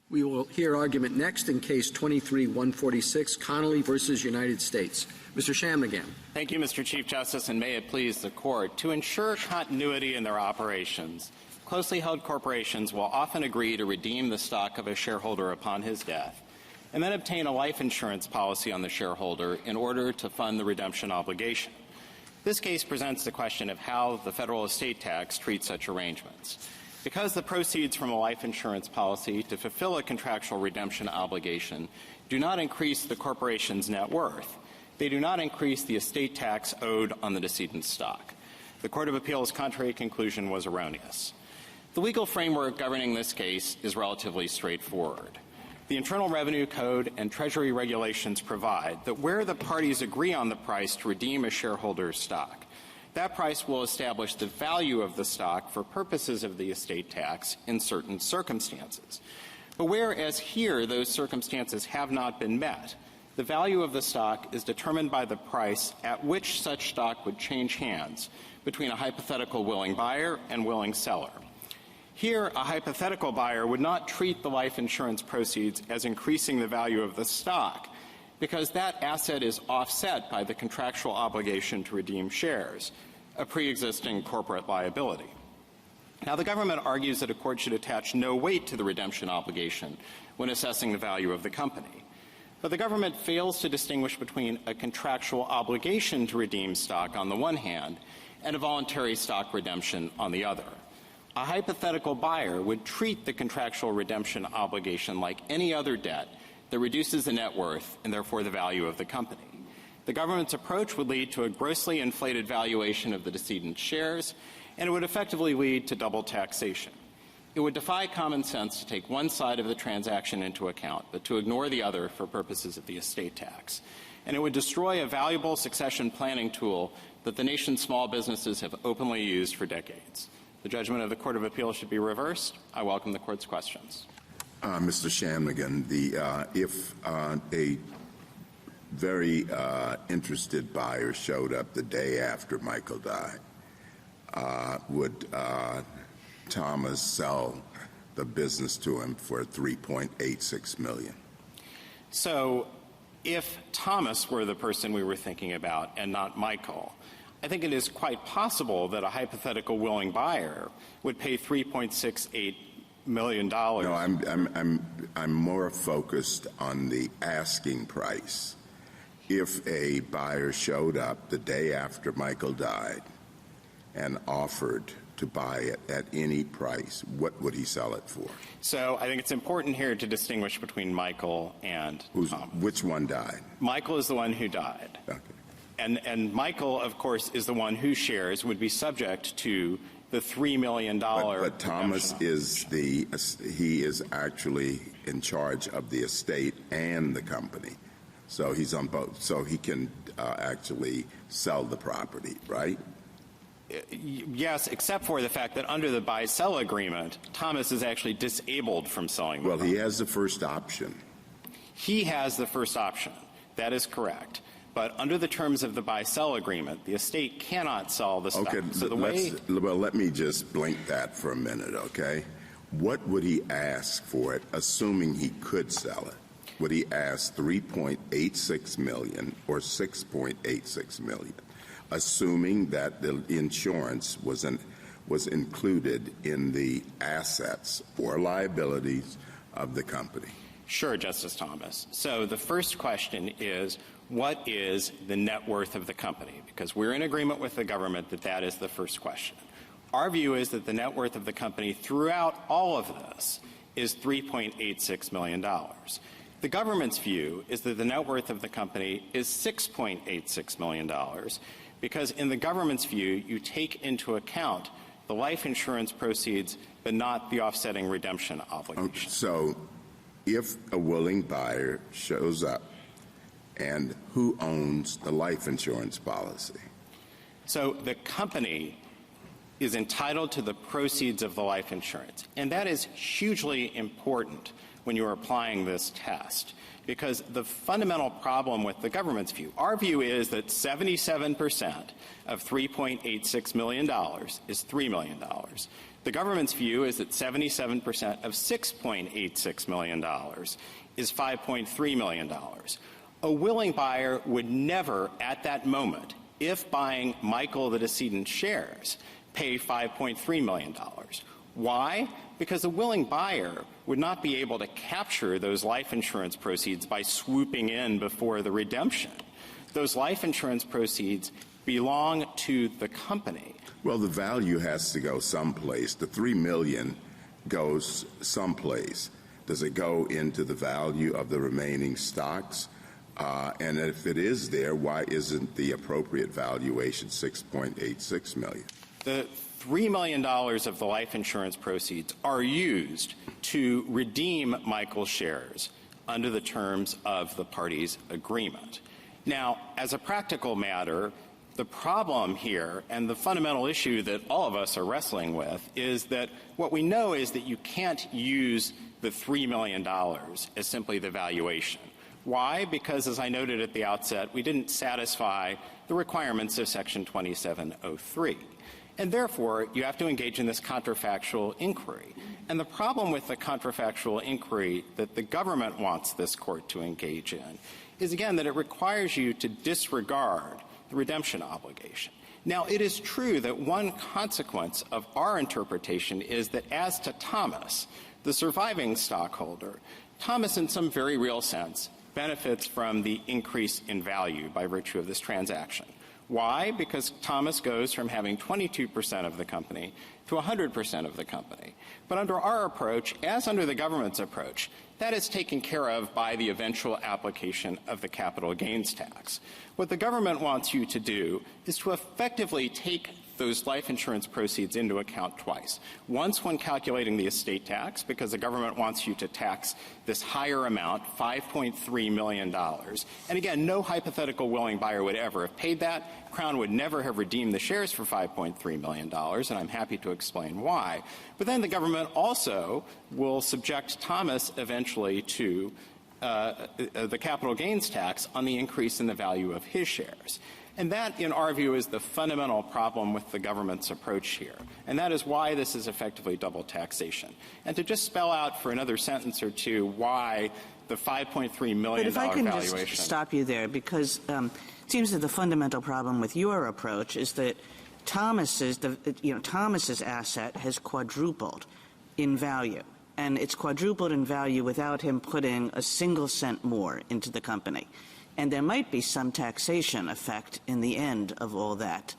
We will hear argument next in Case 23-146, Connelly versus United States. Mr. Shanmugam. Thank you, Mr. Chief Justice, and may it please the Court. To ensure continuity in their operations, closely held corporations will often agree to redeem the stock of a shareholder upon his death and then obtain a life insurance policy on the shareholder in order to fund the redemption obligation. This case presents the question of how the federal estate tax treats such arrangements. Because the proceeds from a life insurance policy to fulfill a contractual redemption obligation do not increase the corporation's net worth, they do not increase the estate tax owed on the decedent's stock. The Court of Appeals' contrary conclusion was erroneous. The legal framework governing this case is relatively straightforward. The Internal Revenue Code and Treasury regulations provide that where the parties agree on the price to redeem a shareholder's stock, that price will establish the value of the stock for purposes of the estate tax in certain circumstances. But whereas here those circumstances have not been met, the value of the stock is determined by the price at which such stock would change hands between a hypothetical willing buyer and willing seller. Here, a hypothetical buyer would not treat the life insurance proceeds as increasing the value of the stock because that asset is offset by the contractual obligation to redeem shares, a pre-existing corporate liability. Now, the government argues that a court should attach no weight to the redemption obligation when assessing the value of the company. But the government fails to distinguish between a contractual obligation to redeem stock on the one hand and a voluntary stock redemption on the other. A hypothetical buyer would treat the contractual redemption obligation like any other debt that reduces the net worth and therefore the value of the company. The government's approach would lead to a grossly inflated valuation of the decedent's shares, and it would effectively lead to double taxation. It would defy common sense to take one side of the transaction into account, but to ignore the other for purposes of the estate tax. And it would destroy a valuable succession planning tool that the nation's small businesses have openly used for decades. The judgment of the Court of Appeals should be reversed. I welcome the Court's questions. Mr. Shanmugam, if a very interested buyer showed up the day after Michael died, would Thomas sell the business to him for $3.86 million? So if Thomas were the person we were thinking about and not Michael, I think it is quite possible that a hypothetical willing buyer would pay $3.68 million. No, I'm more focused on the asking price. If a buyer showed up the day after Michael died and offered to buy it at any price, what would he sell it for? So I think it's important here to distinguish between Michael and Thomas. Which one died? Michael is the one who died. Okay. And Michael, of course, is the one whose shares would be subject to the $3 million. But Thomas he is actually in charge of the estate and the company. So he's on both. So he can actually sell the property, right? Yes, except for the fact that under the buy-sell agreement, Thomas is actually disabled from selling the property. Well, he has the first option. He has the first option. That is correct. But under the terms of the buy-sell agreement, the estate cannot sell the stock. Okay, so let me just blink that for a minute, okay? What would he ask for it, assuming he could sell it? Would he ask $3.86 million or $6.86 million, assuming that the insurance was included in the assets or liabilities of the company? Sure, Justice Thomas. So the first question is, what is the net worth of the company? Because we're in agreement with the government that that is the first question. Our view is that the net worth of the company throughout all of this is $3.86 million. The government's view is that the net worth of the company is $6.86 million because in the government's view, you take into account the life insurance proceeds but not the offsetting redemption obligation. Okay, so if a willing buyer shows up, and who owns the life insurance policy? So the company is entitled to the proceeds of the life insurance, and that is hugely important when you are applying this test, because the fundamental problem with the government's view, our view is that 77% of $3.86 million is $3 million. The government's view is that 77% of $6.86 million is $5.3 million. A willing buyer would never, at that moment, if buying Michael the decedent's shares, pay $5.3 million. Why? Because a willing buyer would not be able to capture those life insurance proceeds by swooping in before the redemption. Those life insurance proceeds belong to the company. Well, the value has to go someplace. The $3 million goes someplace. Does it go into the value of the remaining stocks? And if it is there, why isn't the appropriate valuation $6.86 million? The $3 million of the life insurance proceeds are used to redeem Michael's shares under the terms of the parties' agreement. Now, as a practical matter, the problem here and the fundamental issue that all of us are wrestling with is that what we know is that you can't use the $3 million as simply the valuation. Why? Because, as I noted at the outset, we didn't satisfy the requirements of Section 2703. And therefore, you have to engage in this counterfactual inquiry. And the problem with the counterfactual inquiry that the government wants this court to engage in is, again, that it requires you to disregard the redemption obligation. Now, it is true that one consequence of our interpretation is that as to Thomas, the surviving stockholder, Thomas, in some very real sense, benefits from the increase in value by virtue of this transaction. Why? Because Thomas goes from having 22% of the company to 100% of the company. But under our approach, as under the government's approach, that is taken care of by the eventual application of the capital gains tax. What the government wants you to do is to effectively take those life insurance proceeds into account twice. Once when calculating the estate tax, because the government wants you to tax this higher amount, $5.3 million. And again, no hypothetical willing buyer would ever have paid that. Crown would never have redeemed the shares for $5.3 million, and I'm happy to explain why. But then the government also will subject Thomas eventually to the capital gains tax on the increase in the value of his shares. And that, in our view, is the fundamental problem with the government's approach here. And that is why this is effectively double taxation. And to just spell out for another sentence or two why the $5.3 million valuation. But if I can just stop you there, because it seems that the fundamental problem with your approach is that Thomas's asset has quadrupled in value. And it's quadrupled in value without him putting a single cent more into the company. And there might be some taxation effect in the end of all that,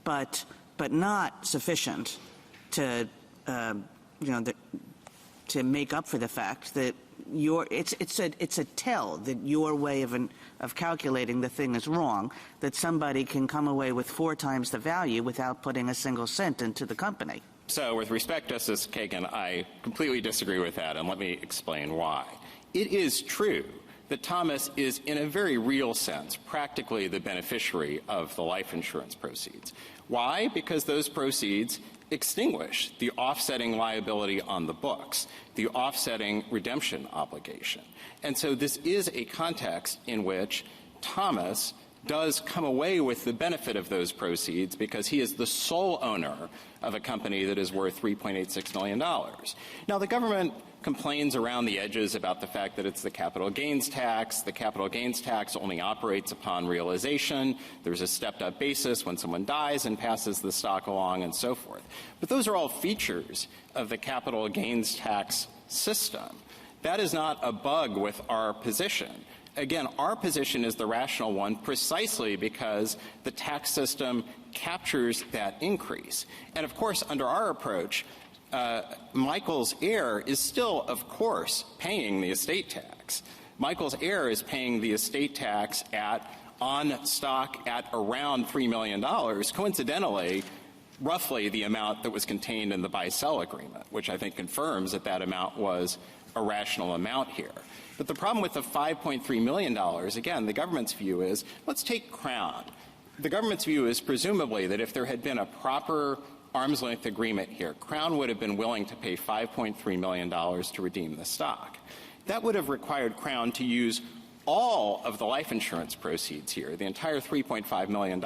but not sufficient to to make up for the fact that it's a tell that your way of calculating the thing is wrong, that somebody can come away with 4 times the value without putting a single cent into the company. So with respect, Justice Kagan, I completely disagree with that, and let me explain why. It is true that Thomas is, in a very real sense, practically the beneficiary of the life insurance proceeds. Why? Because those proceeds extinguish the offsetting liability on the books, the offsetting redemption obligation. And so this is a context in which Thomas does come away with the benefit of those proceeds because he is the sole owner of a company that is worth $3.86 million. Now, the government complains around the edges about the fact that it's the capital gains tax. The capital gains tax only operates upon realization. There's a stepped-up basis when someone dies and passes the stock along and so forth. But those are all features of the capital gains tax system. That is not a bug with our position. Again, our position is the rational one precisely because the tax system captures that increase. And, of course, under our approach, Michael's heir is still, of course, paying the estate tax. Michael's heir is paying the estate tax on stock at around $3 million, coincidentally, roughly the amount that was contained in the buy-sell agreement, which I think confirms that that amount was a rational amount here. But the problem with the $5.3 million, again, the government's view is, let's take Crown. The government's view is presumably that if there had been a proper arm's-length agreement here, Crown would have been willing to pay $5.3 million to redeem the stock. that would have required Crown to use all of the life insurance proceeds here, the entire $3.5 million,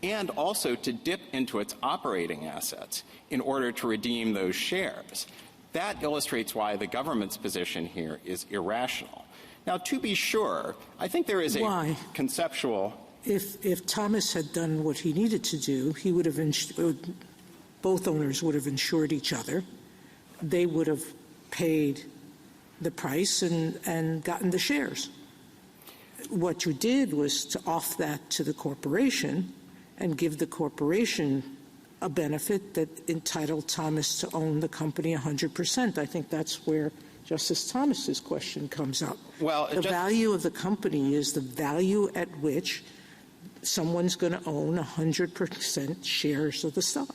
and also to dip into its operating assets in order to redeem those shares. That illustrates why the government's position here is irrational. Now, to be sure, I think there is a conceptual... If Thomas had done what he needed to do, he would have both owners would have insured each other. They would have paid the price and gotten the shares. What you did was to off that to the corporation and give the corporation a benefit that entitled Thomas to own the company 100%. I think that's where Justice Thomas's question comes up. Well, the value of the company is the value at which someone's going to own 100% shares of the stock.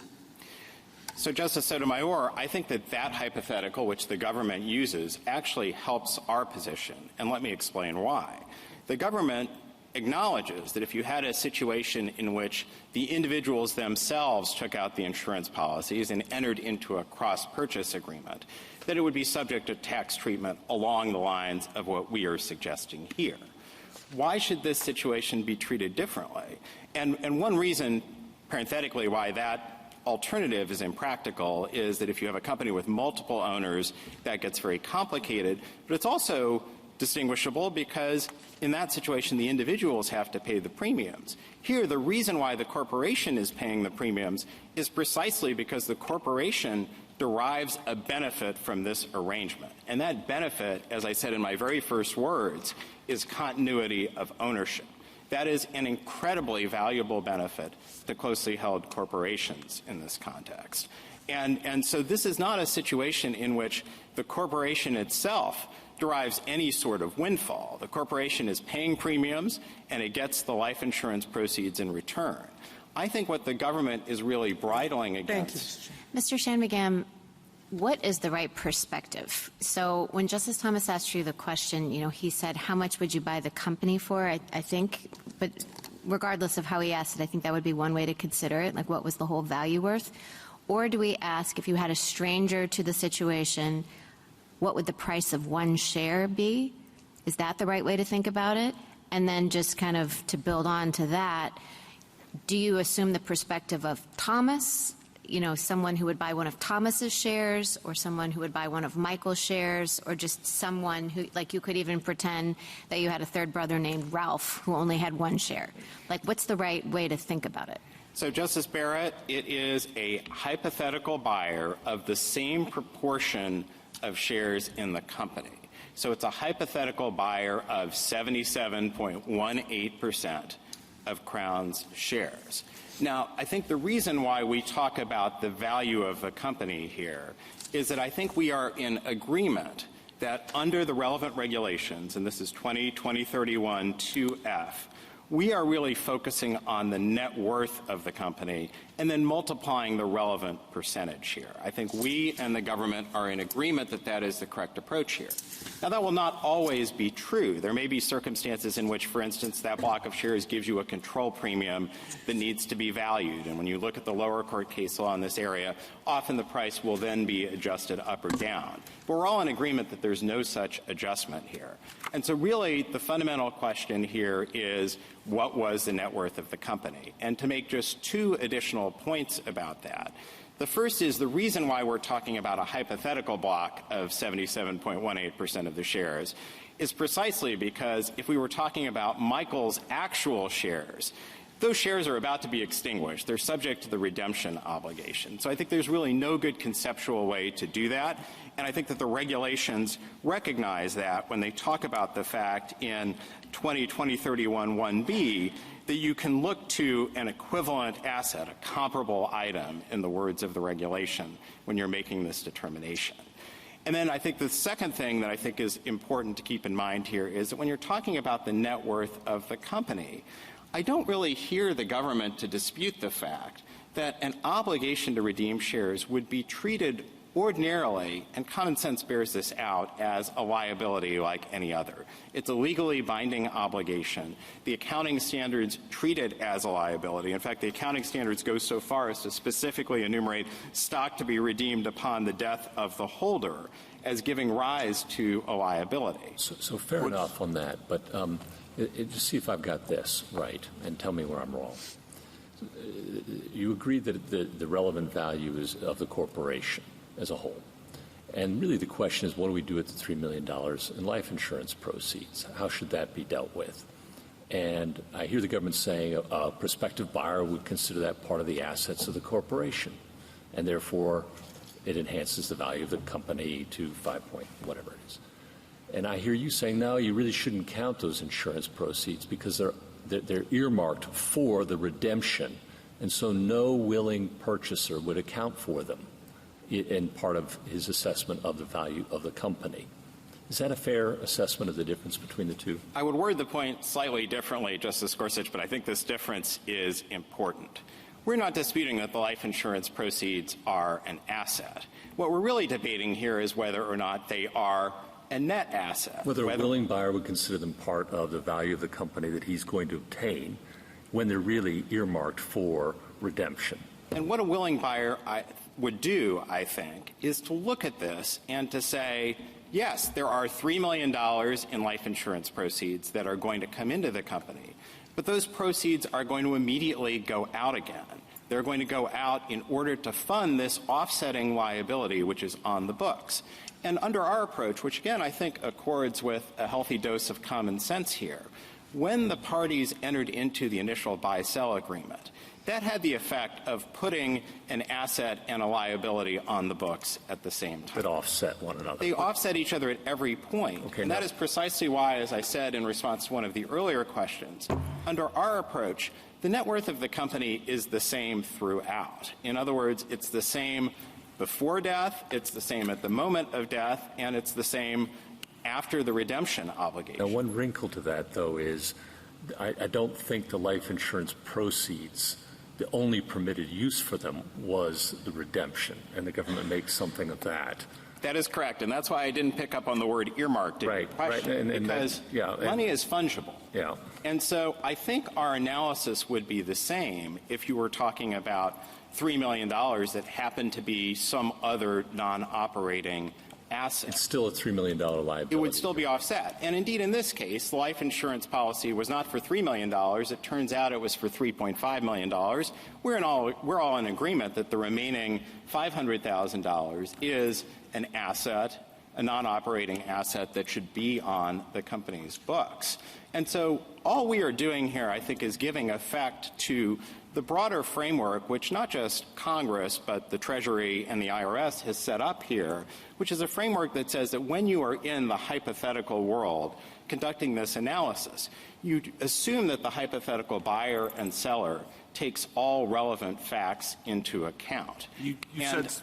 So, Justice Sotomayor, I think that hypothetical, which the government uses, actually helps our position. And let me explain why. The government acknowledges that if you had a situation in which the individuals themselves took out the insurance policies and entered into a cross-purchase agreement, that it would be subject to tax treatment along the lines of what we are suggesting here. Why should this situation be treated differently? And one reason, parenthetically, why that alternative is impractical is that if you have a company with multiple owners, that gets very complicated. But it's also distinguishable because in that situation, the individuals have to pay the premiums. Here, the reason why the corporation is paying the premiums is precisely because the corporation derives a benefit from this arrangement. And that benefit, as I said in my very first words, is continuity of ownership. That is an incredibly valuable benefit to closely held corporations in this context. And so this is not a situation in which the corporation itself derives any sort of windfall. The corporation is paying premiums, and it gets the life insurance proceeds in return. I think what the government is really bridling against... Mr. Shanmugam, what is the right perspective? So when Justice Thomas asked you the question, he said, how much would you buy the company for, I think, but regardless of how he asked it, I think that would be one way to consider it, like what was the whole value worth? Or do we ask, if you had a stranger to the situation, what would the price of one share be? Is that the right way to think about it? And then just kind of to build on to that, do you assume the perspective of Thomas, someone who would buy one of Thomas's shares, or someone who would buy one of Michael's shares, or just someone who, like, you could even pretend that you had a third brother named Ralph who only had one share? Like, what's the right way to think about it? So, Justice Barrett, it is a hypothetical buyer of the same proportion of shares in the company. So it's a hypothetical buyer of 77.18% of Crown's shares. Now, I think the reason why we talk about the value of the company here is that I think we are in agreement that under the relevant regulations, and this is 2031 2F, we are really focusing on the net worth of the company and then multiplying the relevant percentage here. I think we and the government are in agreement that that is the correct approach here. Now, that will not always be true. There may be circumstances in which, for instance, that block of shares gives you a control premium that needs to be valued. And when you look at the lower court case law in this area, often the price will then be adjusted up or down. But we're all in agreement that there's no such adjustment here. And so really the fundamental question here is, what was the net worth of the company? And to make just two additional points about that. The first is the reason why we're talking about a hypothetical block of 77.18% of the shares is precisely because if we were talking about Michael's actual shares, those shares are about to be extinguished. They're subject to the redemption obligation. So I think there's really no good conceptual way to do that. And I think that the regulations recognize that when they talk about the fact in 2031 1B that you can look to an equivalent asset, a comparable item, in the words of the regulation, when you're making this determination. And then I think the second thing that I think is important to keep in mind here is that when you're talking about the net worth of the company, I don't really hear the government to dispute the fact that an obligation to redeem shares would be treated ordinarily, and common sense bears this out, as a liability like any other. It's a legally binding obligation. The accounting standards treat it as a liability. In fact, the accounting standards go so far as to specifically enumerate stock to be redeemed upon the death of the holder as giving rise to a liability. So fair enough on that, but just see if I've got this right and tell me where I'm wrong. You agree that the relevant value is of the corporation as a whole. And really the question is, what do we do with the $3 million in life insurance proceeds? How should that be dealt with? And I hear the government saying a prospective buyer would consider that part of the assets of the corporation, and therefore it enhances the value of the company to 5 point whatever it is. And I hear you saying, no, you really shouldn't count those insurance proceeds because they're earmarked for the redemption, and so no willing purchaser would account for them in part of his assessment of the value of the company. Is that a fair assessment of the difference between the two? I would word the point slightly differently, Justice Gorsuch, but I think this difference is important. We're not disputing that the life insurance proceeds are an asset. What we're really debating here is whether or not they are a net asset. Whether a willing buyer would consider them part of the value of the company that he's going to obtain when they're really earmarked for redemption. And what a willing buyer would do, I think, is to look at this and to say, yes, there are $3 million in life insurance proceeds that are going to come into the company, but those proceeds are going to immediately go out again. They're going to go out in order to fund this offsetting liability, which is on the books. And under our approach, which again I think accords with a healthy dose of common sense here, when the parties entered into the initial buy-sell agreement, that had the effect of putting an asset and a liability on the books at the same time. That offset one another. They offset each other at every point. Okay, and that is precisely why, as I said in response to one of the earlier questions, under our approach, the net worth of the company is the same throughout. In other words, it's the same before death, it's the same at the moment of death, and it's the same after the redemption obligation. Now, one wrinkle to that, though, is I don't think the life insurance proceeds, the only permitted use for them was the redemption, and the government makes something of that. That is correct, and that's why I didn't pick up on the word earmarked in your question, because money is fungible. Yeah. And so I think our analysis would be the same if you were talking about $3 million that happened to be some other non-operating asset. It's still a $3 million liability. It would still be offset. And indeed, in this case, the life insurance policy was not for $3 million. It turns out it was for $3.5 million. We're all in agreement that the remaining $500,000 is an asset, a non-operating asset that should be on the company's books. And so all we are doing here, I think, is giving effect to the broader framework, which not just Congress, but the Treasury and the IRS has set up here, which is a framework that says that when you are in the hypothetical world conducting this analysis, you assume that the hypothetical buyer and seller takes all relevant facts into account. You said,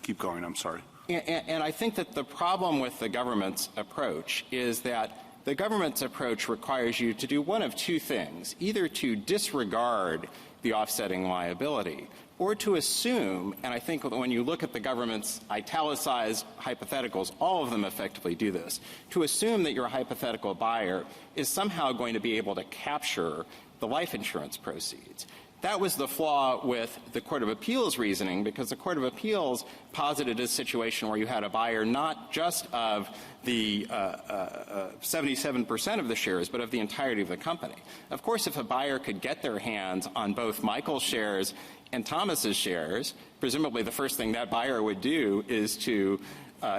keep going, I'm sorry. And I think that the problem with the government's approach is that the government's approach requires you to do one of two things, either to disregard the offsetting liability or to assume, and I think when you look at the government's italicized hypotheticals, all of them effectively do this, to assume that your hypothetical buyer is somehow going to be able to capture the life insurance proceeds. That was the flaw with the Court of Appeals reasoning, because the Court of Appeals posited a situation where you had a buyer not just of the 77% of the shares, but of the entirety of the company. Of course, if a buyer could get their hands on both Michael's shares and Thomas's shares, presumably the first thing that buyer would do is to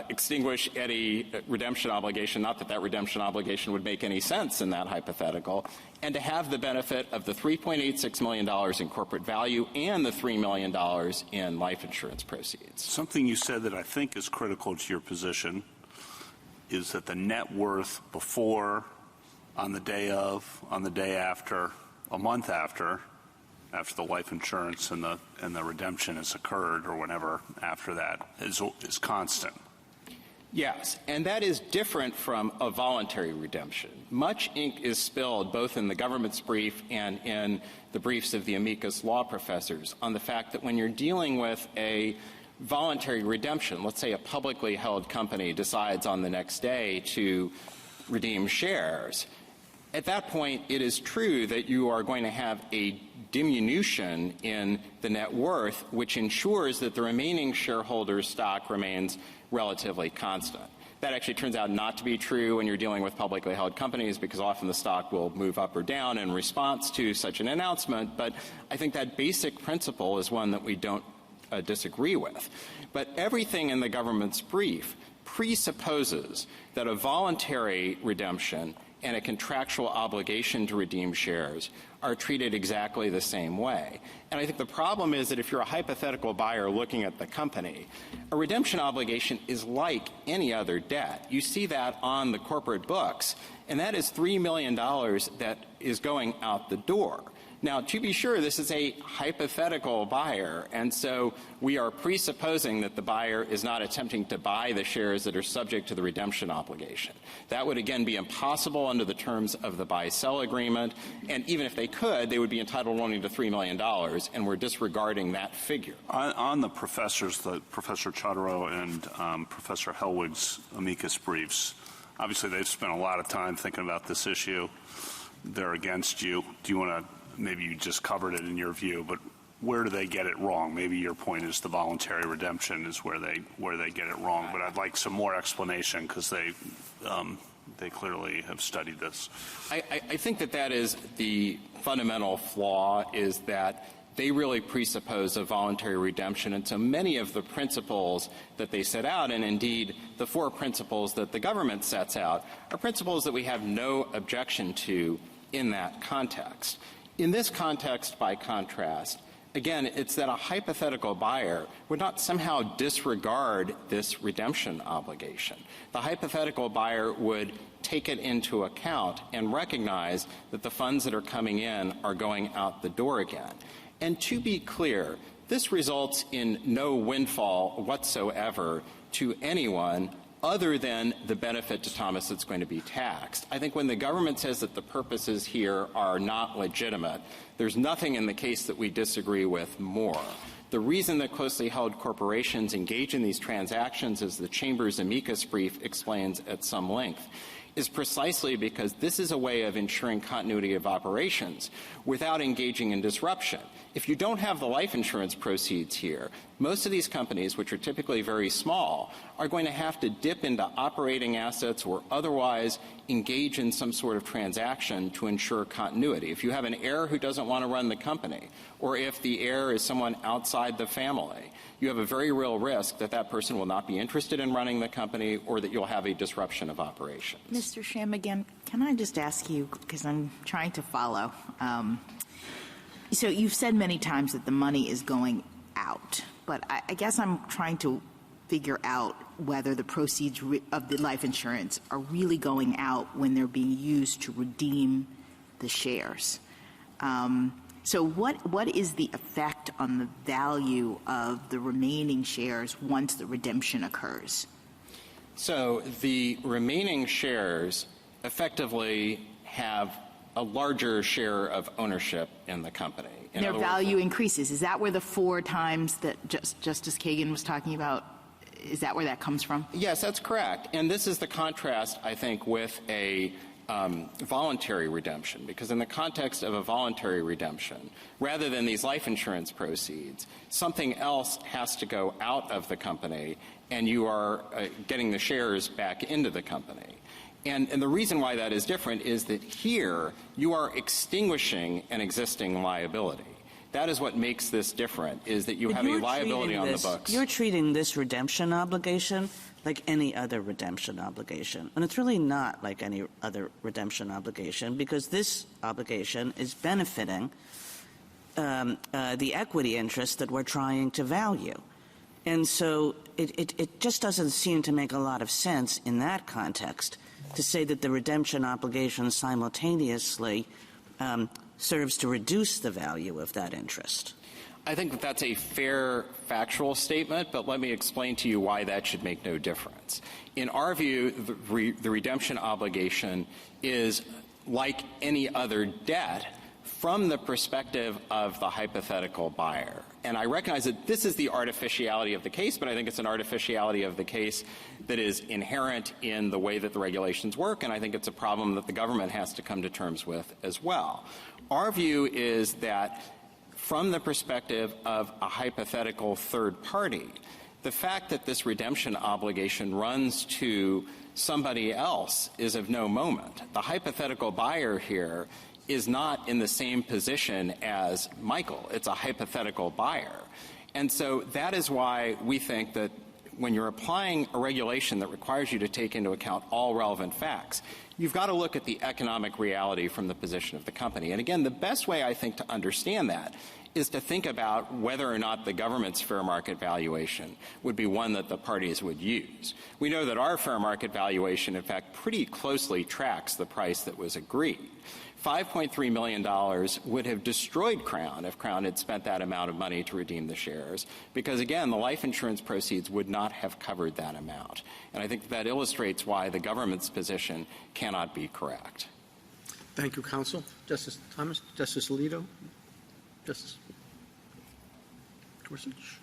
extinguish any redemption obligation, not that that redemption obligation would make any sense in that hypothetical, and to have the benefit of the $3.86 million in corporate value and the $3 million in life insurance proceeds. Something you said that I think is critical to your position is that the net worth before, on the day of, on the day after, a month after the life insurance and the redemption has occurred or whenever after that is constant. Yes, and that is different from a voluntary redemption. Much ink is spilled both in the government's brief and in the briefs of the amicus law professors on the fact that when you're dealing with a voluntary redemption, let's say a publicly held company decides on the next day to redeem shares, at that point it is true that you are going to have a diminution in the net worth, which ensures that the remaining shareholders' stock remains relatively constant. That actually turns out not to be true when you're dealing with publicly held companies, because often the stock will move up or down in response to such an announcement. But I think that basic principle is one that we don't disagree with. But everything in the government's brief presupposes that a voluntary redemption and a contractual obligation to redeem shares are treated exactly the same way. And I think the problem is that if you're a hypothetical buyer looking at the company, a redemption obligation is like any other debt. You see that on the corporate books, and that is $3 million that is going out the door. Now, to be sure, this is a hypothetical buyer, and so we are presupposing that the buyer is not attempting to buy the shares that are subject to the redemption obligation. That would, again, be impossible under the terms of the buy-sell agreement, and even if they could, they would be entitled only to $3 million, and we're disregarding that figure. On the professors, Professor Chodorow and Professor Hellwig's amicus briefs, obviously they've spent a lot of time thinking about this issue. They're against you. Do you want to maybe you just covered it in your view, but where do they get it wrong? Maybe your point is the voluntary redemption is where they get it wrong, but I'd like some more explanation because they clearly have studied this. I think that is the fundamental flaw, is that they really presuppose a voluntary redemption, and so many of the principles that they set out, and indeed the 4 principles that the government sets out, are principles that we have no objection to in that context. In this context, by contrast, again, it's that a hypothetical buyer would not somehow disregard this redemption obligation. The hypothetical buyer would take it into account and recognize that the funds that are coming in are going out the door again. And to be clear, this results in no windfall whatsoever to anyone other than the benefit to Thomas that's going to be taxed. I think when the government says that the purposes here are not legitimate, there's nothing in the case that we disagree with more. The reason that closely held corporations engage in these transactions, as the Chamber's amicus brief explains at some length, is precisely because this is a way of ensuring continuity of operations without engaging in disruption. If you don't have the life insurance proceeds here, most of these companies, which are typically very small, are going to have to dip into operating assets or otherwise engage in some sort of transaction to ensure continuity. If you have an heir who doesn't want to run the company, or if the heir is someone outside the family, you have a very real risk that that person will not be interested in running the company, or that you'll have a disruption of operations. Mr. Shanmugam, can I just ask you, because I'm trying to follow. So you've said many times that the money is going out, but I guess I'm trying to figure out whether the proceeds of the life insurance are really going out when they're being used to redeem the shares. So what is the effect on the value of the remaining shares once the redemption occurs? So the remaining shares effectively have a larger share of ownership in the company. Their value increases. Is that where the 4 times that Justice Kagan was talking about, is that where that comes from? Yes, that's correct. And this is the contrast, I think, with a voluntary redemption, because in the context of a voluntary redemption, rather than these life insurance proceeds, something else has to go out of the company, and you are getting the shares back into the company. And the reason why that is different is that here you are extinguishing an existing liability. That is what makes this different, is that you have a liability on the books. You're treating this redemption obligation like any other redemption obligation. And it's really not like any other redemption obligation, because this obligation is benefiting the equity interest that we're trying to value. And so it just doesn't seem to make a lot of sense in that context to say that the redemption obligation simultaneously serves to reduce the value of that interest. I think that that's a fair factual statement, but let me explain to you why that should make no difference. In our view, the redemption obligation is like any other debt from the perspective of the hypothetical buyer. And I recognize that this is the artificiality of the case, but I think it's an artificiality of the case that is inherent in the way that the regulations work, and I think it's a problem that the government has to come to terms with as well. Our view is that from the perspective of a hypothetical third party, the fact that this redemption obligation runs to somebody else is of no moment. The hypothetical buyer here is not in the same position as Michael. It's a hypothetical buyer. And so that is why we think that when you're applying a regulation that requires you to take into account all relevant facts, you've got to look at the economic reality from the position of the company. And again, the best way I think to understand that is to think about whether or not the government's fair market valuation would be one that the parties would use. We know that our fair market valuation, in fact, pretty closely tracks the price that was agreed. $5.3 million would have destroyed Crown if Crown had spent that amount of money to redeem the shares, because, again, the life insurance proceeds would not have covered that amount. And I think that illustrates why the government's position cannot be correct. Thank you, counsel. Justice Thomas, Justice Alito, Justice Gorsuch,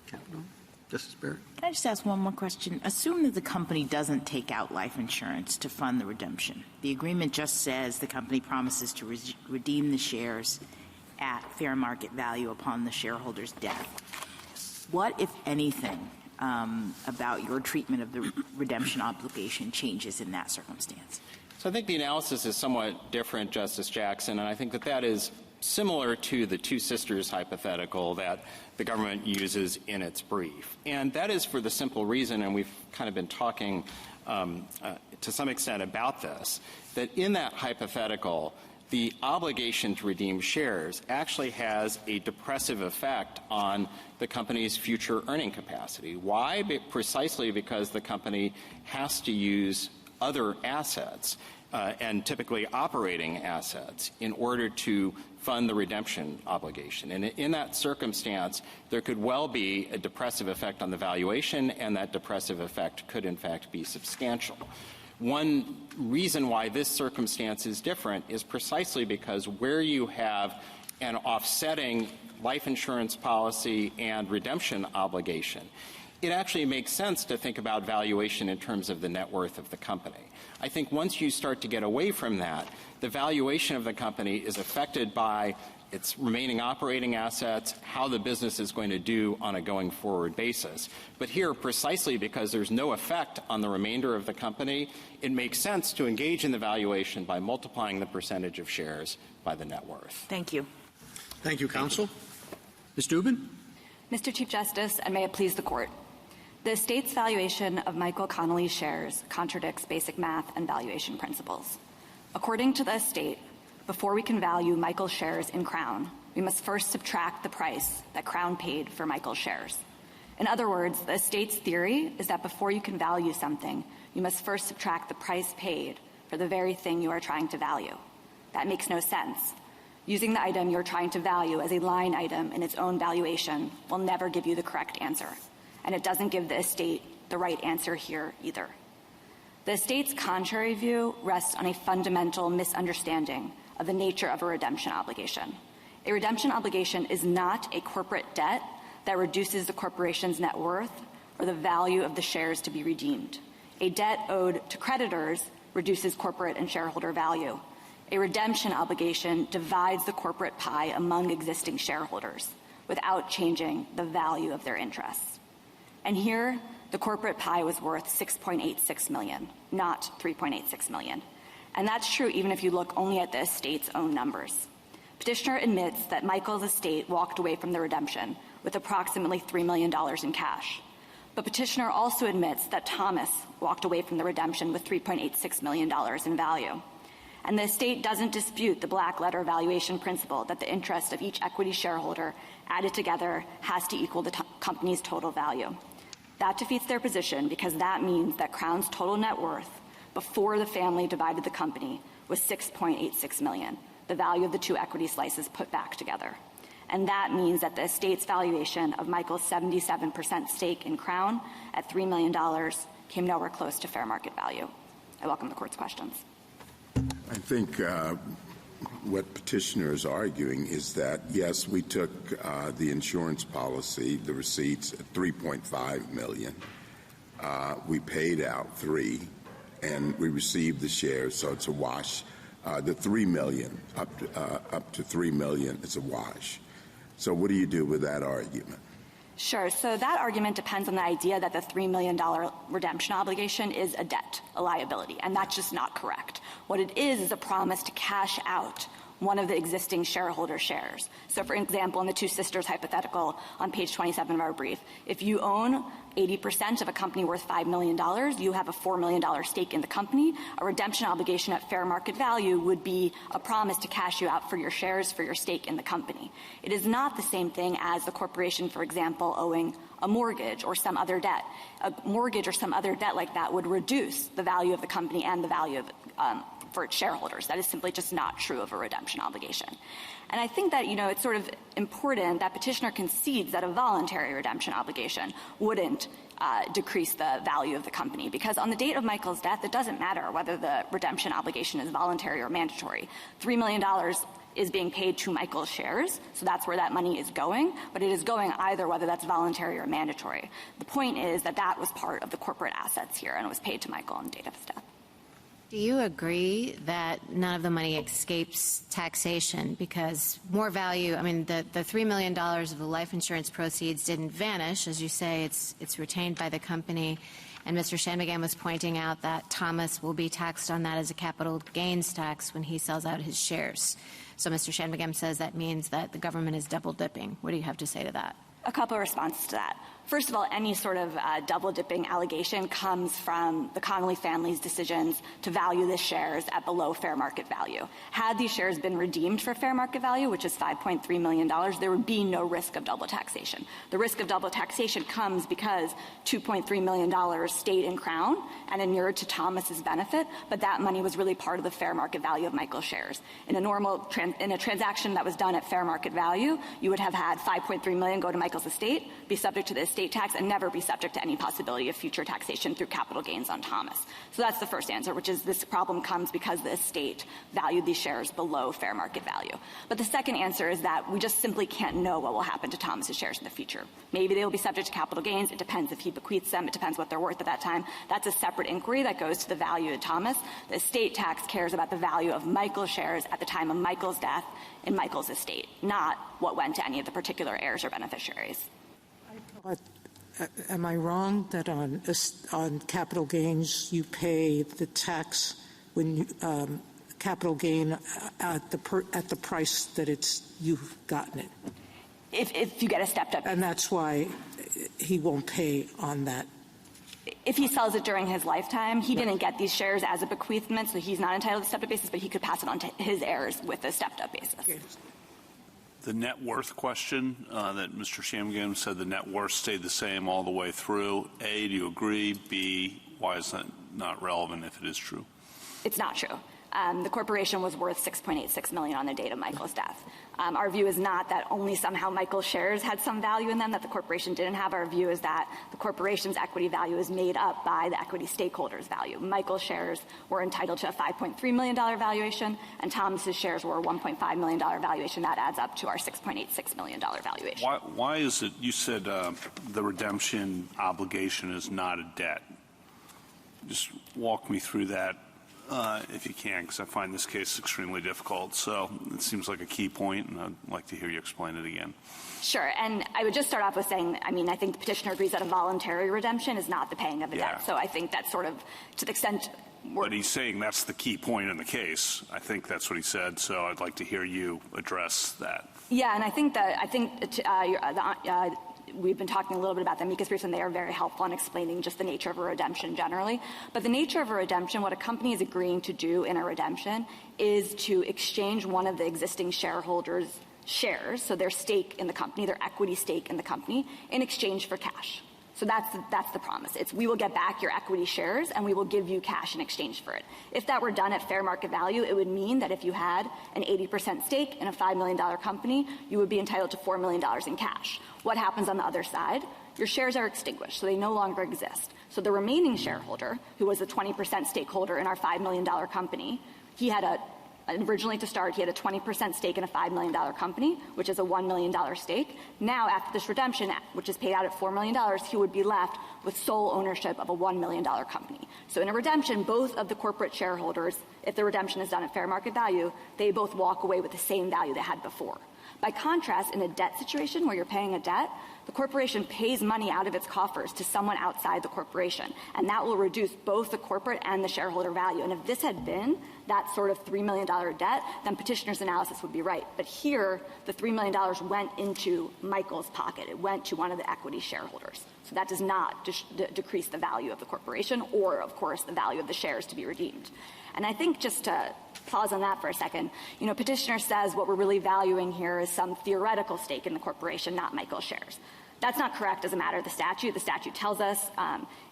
Kavanaugh, Justice Barrett. Can I just ask one more question? Assume that the company doesn't take out life insurance to fund the redemption. The agreement just says the company promises to redeem the shares at fair market value upon the shareholder's death. What, if anything, about your treatment of the redemption obligation changes in that circumstance? So I think the analysis is somewhat different, Justice Jackson, and I think that that is similar to the two sisters hypothetical that the government uses in its brief. And that is for the simple reason, and we've kind of been talking to some extent about this, that in that hypothetical, the obligation to redeem shares actually has a depressive effect on the company's future earning capacity. Why? Precisely because the company has to use other assets and typically operating assets in order to fund the redemption obligation. And in that circumstance, there could well be a depressive effect on the valuation, and that depressive effect could in fact be substantial. One reason why this circumstance is different is precisely because where you have an offsetting life insurance policy and redemption obligation, it actually makes sense to think about valuation in terms of the net worth of the company. I think once you start to get away from that, the valuation of the company is affected by its remaining operating assets, how the business is going to do on a going forward basis. But here, precisely because there's no effect on the remainder of the company, it makes sense to engage in the valuation by multiplying the percentage of shares by the net worth. Thank you. Thank you, counsel. Ms. Dubin? Mr. Chief Justice, and may it please the Court. The state's valuation of Michael Connelly's shares contradicts basic math and valuation principles. According to the estate, before we can value Michael's shares in Crown, we must first subtract the price that Crown paid for Michael's shares. In other words, the estate's theory is that before you can value something, you must first subtract the price paid for the very thing you are trying to value. That makes no sense. Using the item you're trying to value as a line item in its own valuation will never give you the correct answer. And it doesn't give the estate the right answer here either. The estate's contrary view rests on a fundamental misunderstanding of the nature of a redemption obligation. A redemption obligation is not a corporate debt that reduces the corporation's net worth or the value of the shares to be redeemed. A debt owed to creditors reduces corporate and shareholder value. A redemption obligation divides the corporate pie among existing shareholders without changing the value of their interests. And here, the corporate pie was worth $6.86 million, not $3.86 million. And that's true even if you look only at the estate's own numbers. Petitioner admits that Michael's estate walked away from the redemption with approximately $3 million in cash. But petitioner also admits that Thomas walked away from the redemption with $3.86 million in value. And the estate doesn't dispute the black letter valuation principle that the interest of each equity shareholder added together has to equal the company's total value. That defeats their position because that means that Crown's total net worth before the family divided the company was $6.86 million, the value of the two equity slices put back together. And that means that the estate's valuation of Michael's 77% stake in Crown at $3 million came nowhere close to fair market value. I welcome the Court's questions. I think what petitioner is arguing is that, yes, we took the insurance policy, the receipts, at $3.5 million. We paid out $3 million, and we received the shares, so it's a wash. The $3 million, up to $3 million, is a wash. So what do you do with that argument? Sure. So that argument depends on the idea that the $3 million redemption obligation is a debt, a liability, and that's just not correct. What it is a promise to cash out one of the existing shareholder shares. So, for example, in the Two Sisters hypothetical on page 27 of our brief, if you own 80% of a company worth $5 million, you have a $4 million stake in the company. A redemption obligation at fair market value would be a promise to cash you out for your shares, for your stake in the company. It is not the same thing as the corporation, for example, owing a mortgage or some other debt. A mortgage or some other debt like that would reduce the value of the company and the value of for its shareholders. That is simply just not true of a redemption obligation. And I think that, it's sort of important that petitioner concedes that a voluntary redemption obligation wouldn't decrease the value of the company, because on the date of Michael's death, it doesn't matter whether the redemption obligation is voluntary or mandatory. $3 million is being paid to Michael's shares, so that's where that money is going, but it is going either whether that's voluntary or mandatory. The point is that that was part of the corporate assets here, and it was paid to Michael on the date of his death. Do you agree that none of the money escapes taxation because more value, the $3 million of the life insurance proceeds didn't vanish. As you say, it's retained by the company. And Mr. Shanmugam was pointing out that Thomas will be taxed on that as a capital gains tax when he sells out his shares. So Mr. Shanmugam says that means that the government is double dipping. What do you have to say to that? A couple of responses to that. First of all, any sort of double-dipping allegation comes from the Connelly family's decisions to value the shares at below fair market value. Had these shares been redeemed for fair market value, which is $5.3 million, there would be no risk of double taxation. The risk of double taxation comes because $2.3 million stayed in Crown and inured to Thomas's benefit, but that money was really part of the fair market value of Michael's shares. In a transaction that was done at fair market value, you would have had $5.3 million go to Michael's estate, be subject to the estate tax, and never be subject to any possibility of future taxation through capital gains on Thomas. So that's the first answer, which is this problem comes because the estate valued these shares below fair market value. But the second answer is that we just simply can't know what will happen to Thomas's shares in the future. Maybe they will be subject to capital gains. It depends if he bequeaths them. It depends what they're worth at that time. That's a separate inquiry that goes to the value of Thomas. The estate tax cares about the value of Michael's shares at the time of Michael's death in Michael's estate, not what went to any of the particular heirs or beneficiaries. Am I wrong that on capital gains you pay the tax when you, capital gain at the price that you've gotten it? If you get a stepped up, and that's why he won't pay on that. If he sells it during his lifetime, he didn't get these shares as a bequeathment, so he's not entitled to stepped up basis, but he could pass it on to his heirs with a stepped up basis. Okay. The net worth question that Mr. Shanmugam said the net worth stayed the same all the way through. A, do you agree? B, why is that not relevant if it is true? It's not true. The corporation was worth $6.86 million on the date of Michael's death. Our view is not that only somehow Michael's shares had some value in them that the corporation didn't have. Our view is that the corporation's equity value is made up by the equity stakeholders' value. Michael's shares were entitled to a $5.3 million valuation, and Thomas's shares were a $1.5 million valuation. That adds up to our $6.86 million valuation. Why is it, you said the redemption obligation is not a debt. Just walk me through that. If you can, because I find this case extremely difficult. So it seems like a key point, and I'd like to hear you explain it again. Sure. And I would just start off with saying, I think the petitioner agrees that a voluntary redemption is not the paying of a debt. So I think that's sort of, to the extent but he's saying that's the key point in the case. I think that's what he said. So I'd like to hear you address that. Yeah, and I think we've been talking a little bit about the amicus briefs, and they are very helpful in explaining just the nature of a redemption generally. But the nature of a redemption, what a company is agreeing to do in a redemption is to exchange one of the existing shareholders' shares, so their stake in the company, their equity stake in the company, in exchange for cash. So that's the promise. It's we will get back your equity shares and we will give you cash in exchange for it. If that were done at fair market value, it would mean that if you had an 80% stake in a $5 million company, you would be entitled to $4 million in cash. What happens on the other side? Your shares are extinguished, so they no longer exist. So the remaining shareholder, who was a 20% stakeholder in our $5 million company, he had a Originally, to start, he had a 20% stake in a $5 million company, which is a $1 million stake. Now, after this redemption, which is paid out at $4 million, he would be left with sole ownership of a $1 million company. So in a redemption, both of the corporate shareholders, if the redemption is done at fair market value, they both walk away with the same value they had before. By contrast, in a debt situation where you're paying a debt, the corporation pays money out of its coffers to someone outside the corporation, and that will reduce both the corporate and the shareholder value. And if this had been that sort of $3 million debt, then petitioner's analysis would be right. But here, the $3 million went into Michael's pocket. It went to one of the equity shareholders. So that does not decrease the value of the corporation or, of course, the value of the shares to be redeemed. And I think just to pause on that for a second, petitioner says what we're really valuing here is some theoretical stake in the corporation, not Michael's shares. That's not correct as a matter of the statute. The statute tells us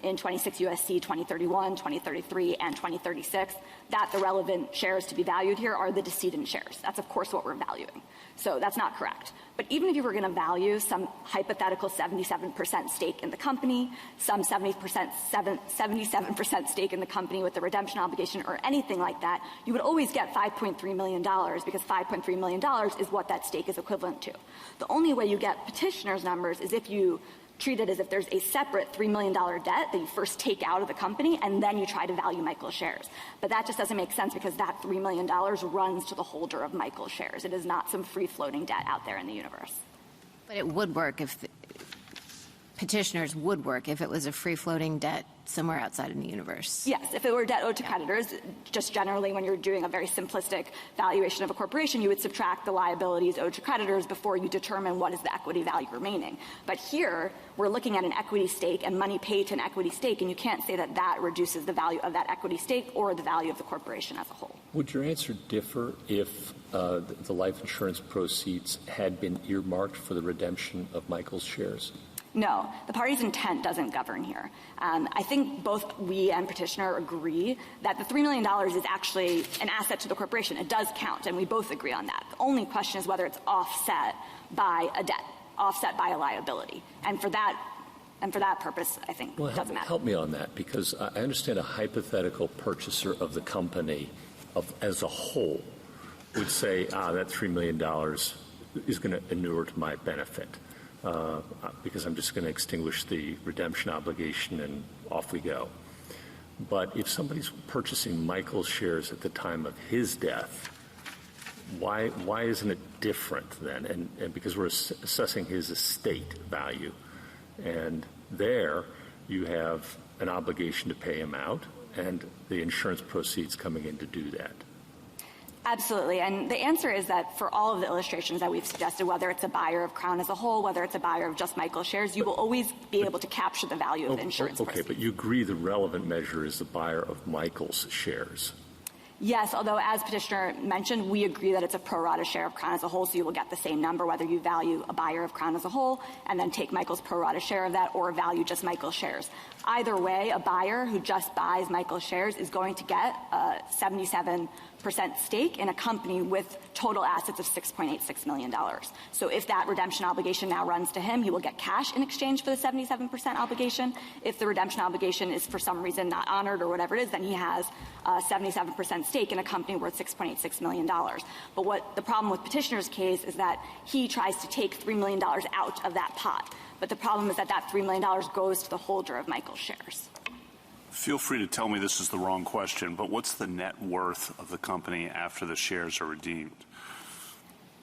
in 26 U.S.C. 2031, 2033, and 2036 that the relevant shares to be valued here are the decedent shares. That's, of course, what we're valuing. So that's not correct. But even if you were going to value some hypothetical 77% stake in the company, some 77% stake in the company with the redemption obligation or anything like that, you would always get $5.3 million because $5.3 million is what that stake is equivalent to. The only way you get petitioner's numbers is if you treat it as if there's a separate $3 million debt that you first take out of the company and then you try to value Michael's shares. But that just doesn't make sense because that $3 million runs to the holder of Michael's shares. It is not some free-floating debt out there in the universe. But it would work if petitioners would work if it was a free-floating debt somewhere outside in the universe. Yes, if it were debt owed to creditors, just generally when you're doing a very simplistic valuation of a corporation, you would subtract the liabilities owed to creditors before you determine what is the equity value remaining. But here, we're looking at an equity stake and money paid to an equity stake, and you can't say that that reduces the value of that equity stake or the value of the corporation as a whole. Would your answer differ if the life insurance proceeds had been earmarked for the redemption of Michael's shares? No, the party's intent doesn't govern here. I think both we and petitioner agree that the $3 million is actually an asset to the corporation. It does count, and we both agree on that. The only question is whether it's offset by a debt, offset by a liability. And for that purpose, I think it doesn't matter. Help me on that, because I understand a hypothetical purchaser of the company as a whole would say, that $3 million is going to inure to my benefit. Because I'm just going to extinguish the redemption obligation and off we go. But if somebody's purchasing Michael's shares at the time of his death, why isn't it different then? And because we're assessing his estate value. And there you have an obligation to pay him out and the insurance proceeds coming in to do that. Absolutely. And the answer is that for all of the illustrations that we've suggested, whether it's a buyer of Crown as a whole, whether it's a buyer of just Michael's shares, you will always be able to capture the value of the insurance proceeds. Okay, but you agree the relevant measure is the buyer of Michael's shares. Yes, although as petitioner mentioned, we agree that it's a pro rata share of Crown as a whole, so you will get the same number whether you value a buyer of Crown as a whole and then take Michael's pro rata share of that or value just Michael's shares. Either way, a buyer who just buys Michael's shares is going to get a 77% stake in a company with total assets of $6.86 million. So if that redemption obligation now runs to him, he will get cash in exchange for the 77% obligation. If the redemption obligation is for some reason not honored or whatever it is, then he has a 77% stake in a company worth $6.86 million. But what the problem with petitioner's case is that he tries to take $3 million out of that pot. But the problem is that that $3 million goes to the holder of Michael's shares. Feel free to tell me this is the wrong question, but what's the net worth of the company after the shares are redeemed?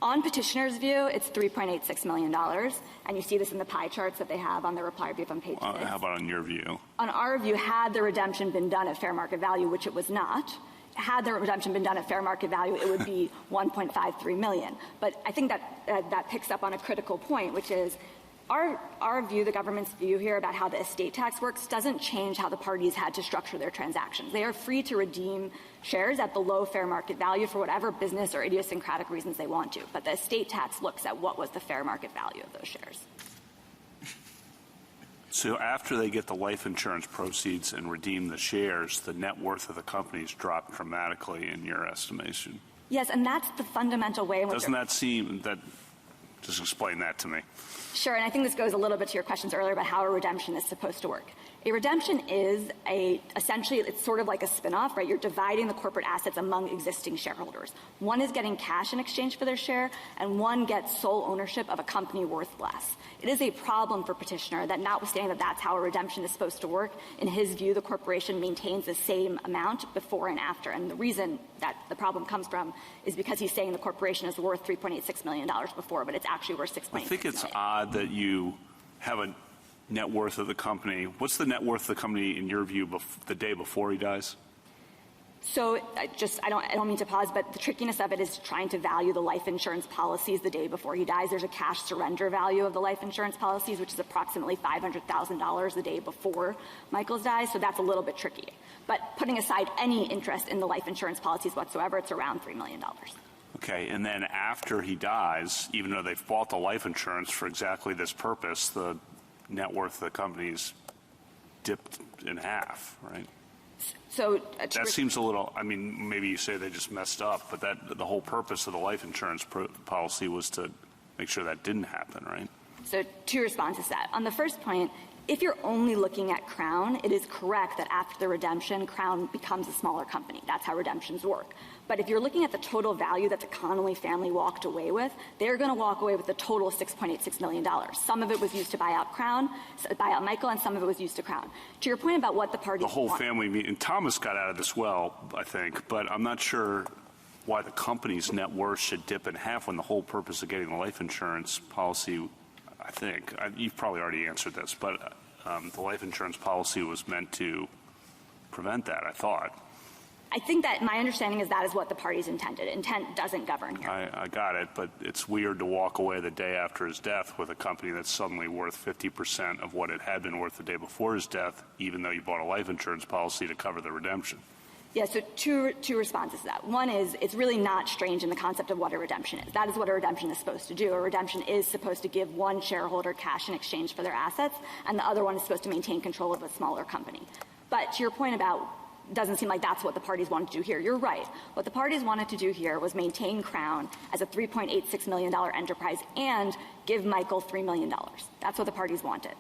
On petitioner's view, it's $3.86 million, and you see this in the pie charts that they have on the reply brief on page 6. How about on your view? On our view, had the redemption been done at fair market value, which it was not, had the redemption been done at fair market value, it would be $1.53 million. But I think that picks up on a critical point, which is our view, the government's view here about how the estate tax works doesn't change how the parties had to structure their transactions. They are free to redeem shares at below fair market value for whatever business or idiosyncratic reasons they want to. But the estate tax looks at what was the fair market value of those shares. So after they get the life insurance proceeds and redeem the shares, the net worth of the company's dropped dramatically in your estimation. Yes, and that's the fundamental way in which... Doesn't that seem that... Just explain that to me. Sure, and I think this goes a little bit to your questions earlier about how a redemption is supposed to work. A redemption is essentially, it's sort of like a spinoff, right? You're dividing the corporate assets among existing shareholders. One is getting cash in exchange for their share, and one gets sole ownership of a company worth less. It is a problem for petitioner that, notwithstanding that that's how a redemption is supposed to work, in his view, the corporation maintains the same amount before and after. And the reason that the problem comes from is because he's saying the corporation is worth $3.86 million before, but it's actually worth $6.86 million. I think it's odd that you have a net worth of the company. What's the net worth of the company, in your view, the day before he dies? So I don't mean to pause, but the trickiness of it is trying to value the life insurance policies the day before he dies. There's a cash surrender value of the life insurance policies, which is approximately $500,000 the day before Michael's dies. So that's a little bit tricky. But putting aside any interest in the life insurance policies whatsoever, it's around $3 million. Okay, and then after he dies, even though they've bought the life insurance for exactly this purpose, the net worth of the company's dipped in half, right? So that seems a little, I mean, maybe you say they just messed up, but the whole purpose of the life insurance policy was to make sure that didn't happen, right? So two responses to that. On the first point, if you're only looking at Crown, it is correct that after the redemption, Crown becomes a smaller company. That's how redemptions work. But if you're looking at the total value that the Connelly family walked away with, they're going to walk away with a total of $6.86 million. Some of it was used to buy out Michael, and some of it was used to Crown. To your point about what the parties The whole want, family, and Thomas got out of this well, I think, but I'm not sure why the company's net worth should dip in half when the whole purpose of getting the life insurance policy, I think, you've probably already answered this, but the life insurance policy was meant to prevent that, I thought. I think that my understanding is that is what the parties intended. Intent doesn't govern here. I got it, but it's weird to walk away the day after his death with a company that's suddenly worth 50% of what it had been worth the day before his death, even though you bought a life insurance policy to cover the redemption. Yeah, so two responses to that. One is it's really not strange in the concept of what a redemption is. That is what a redemption is supposed to do. A redemption is supposed to give one shareholder cash in exchange for their assets, and the other one is supposed to maintain control of a smaller company. But to your point about doesn't seem like that's what the parties wanted to do here. You're right. What the parties wanted to do here was maintain Crown as a $3.86 million enterprise and give Michael $3 million. That's what the parties wanted.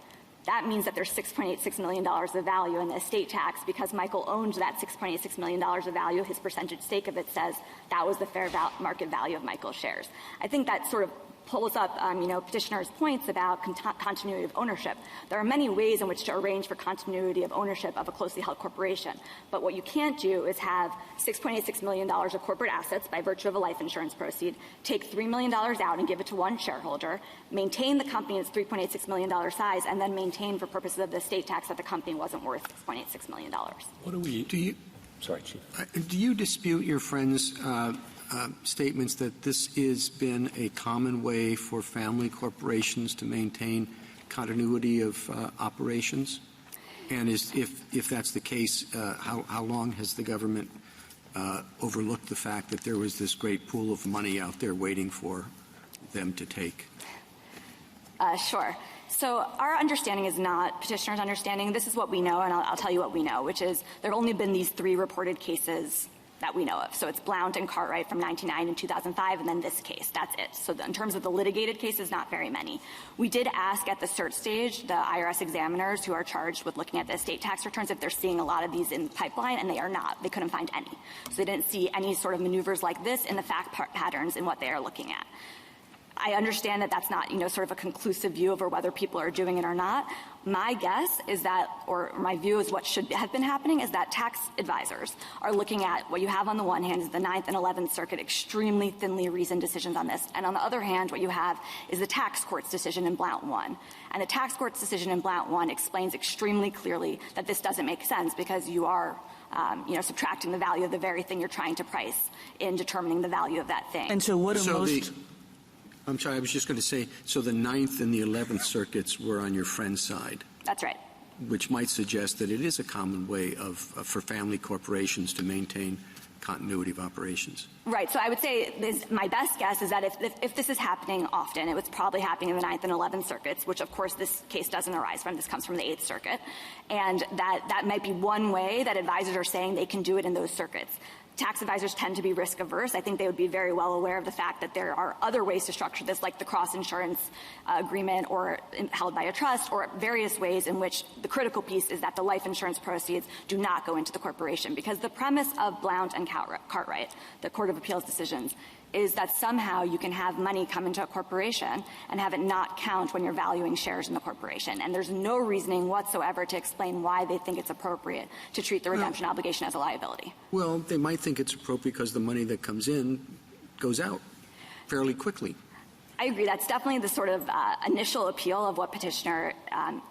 That means that there's $6.86 million of value in the estate tax because Michael owned that $6.86 million of value. His percentage stake of it says that was the fair market value of Michael's shares. I think that sort of pulls up, petitioner's points about continuity of ownership. There are many ways in which to arrange for continuity of ownership of a closely held corporation. But what you can't do is have $6.86 million of corporate assets by virtue of a life insurance proceed, take $3 million out and give it to one shareholder, maintain the company in its $3.86 million size, and then maintain for purposes of the estate tax that the company wasn't worth $6.86 million. Sorry, Chief. Do you dispute your friend's statements that this has been a common way for family corporations to maintain continuity of operations? And if that's the case, how long has the government overlooked the fact that there was this great pool of money out there waiting for them to take? Sure. So our understanding is not petitioner's understanding. This is what we know, and I'll tell you what we know, which is there have only been these 3 reported cases that we know of. So it's Blount and Cartwright from 1999 and 2005, and then this case. That's it. So in terms of the litigated cases, not very many. We did ask at the cert stage the IRS examiners who are charged with looking at the estate tax returns if they're seeing a lot of these in the pipeline, and they are not. They couldn't find any. So they didn't see any sort of maneuvers like this in the fact patterns in what they are looking at. I understand that that's not, sort of a conclusive view over whether people are doing it or not. My guess is that, or my view is what should have been happening, is that tax advisors are looking at what you have on the one hand is the 9th and 11th Circuit extremely thinly reasoned decisions on this. And on the other hand, what you have is the tax court's decision in Blount 1. And the tax court's decision in Blount 1 explains extremely clearly that this doesn't make sense because you are subtracting the value of the very thing you're trying to price in determining the value of that thing. And so what are most... I'm sorry, I was just going to say, so the 9th and the 11th circuits were on your friend's side. That's right. Which might suggest that it is a common way for family corporations to maintain continuity of operations. Right. So I would say my best guess is that if this is happening often, it was probably happening in the 9th and 11th circuits, which of course this case doesn't arise from. This comes from the 8th Circuit. And that might be one way that advisors are saying they can do it in those circuits. tax advisors tend to be risk averse. I think they would be very well aware of the fact that there are other ways to structure this, like the cross-insurance agreement or held by a trust, or various ways in which the critical piece is that the life insurance proceeds do not go into the corporation. Because the premise of Blount and Cartwright, the Court of Appeals decisions, is that somehow you can have money come into a corporation and have it not count when you're valuing shares in the corporation. And there's no reasoning whatsoever to explain why they think it's appropriate to treat the redemption obligation as a liability. Well, they might think it's appropriate because the money that comes in goes out fairly quickly. I agree. That's definitely the sort of initial appeal of what petitioner